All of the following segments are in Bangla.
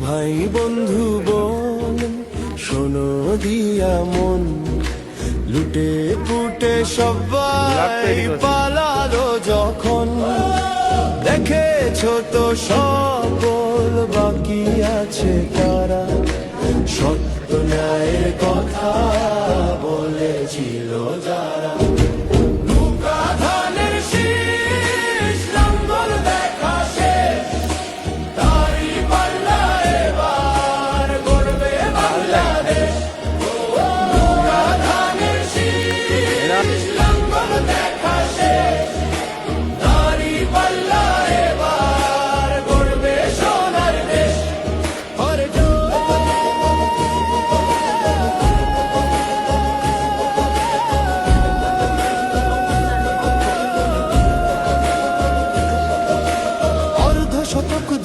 ভাই বন্ধু বোন শোনো দিয়া মন লুটে পুটে সবাই পালালো যখন দেখেছো তো সকল বাকি আছে তারা সত্য ন্যায়ের কথা বলেছিল যারা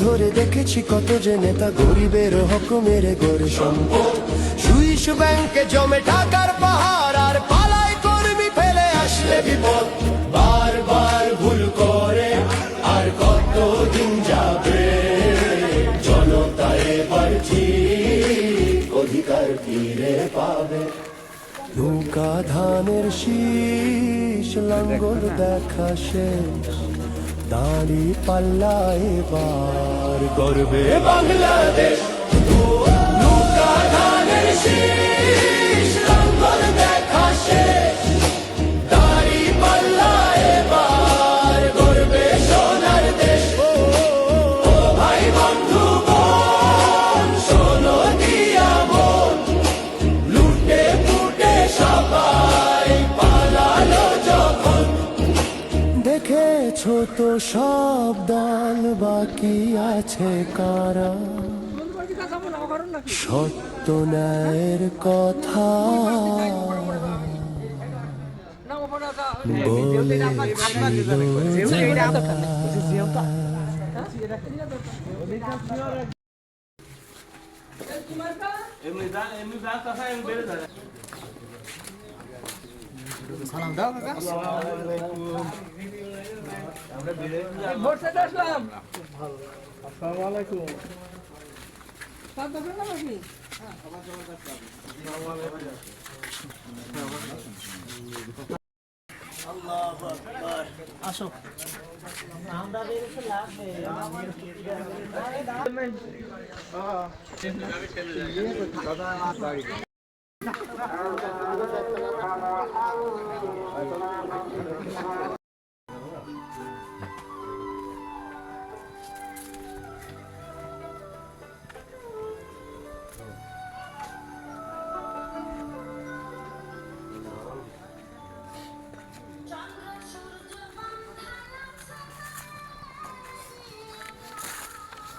ধরে দেখেছি কত যে নেতা গরিবের হক মেরে গড়ে সম্পদ সুইস ব্যাংকে জমে টাকার পাহাড় আর পালাই কর্মী ফেলে আসলে বিপদ বারবার ভুল করে আর কতদিন যাবে জনতা এবার ঠিক অধিকার ফিরে পাবে নৌকা ধানের শীষ লাঙ্গল দেখা শেষ দাড়ি পাল্লা এবার গর্বে বাংলাদেশ নৌকা ধানের শীষ লাঙ্গল দেখা শেষ দাড়ি পাল্লা এবার গর্বে সোনার দেশ ও ভাই বন্ধু বোন শোনো দিয়া মন লুটে পুটে সবাই পালালো যখন দেখেছো তো সব দল বাকি আছে কারা সত্য ন্যায়ের কথা সালাম দাও কাকা আসসালামু আলাইকুম আমরা বসে আসলাম আসসালামু আলাইকুম সব দেখেন না বাকি হ্যাঁ সবার জন্য আসসালামু আলাইকুম আল্লাহু আকবার আসো আমরা বেরিয়ে লাগবে দাদা বাড়ি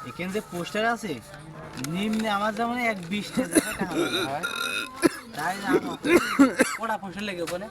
এখানে যে পোস্টার আছে নিম্নে আমার যেমন 120 টাকা তাই না পোস্টার লেগে বলে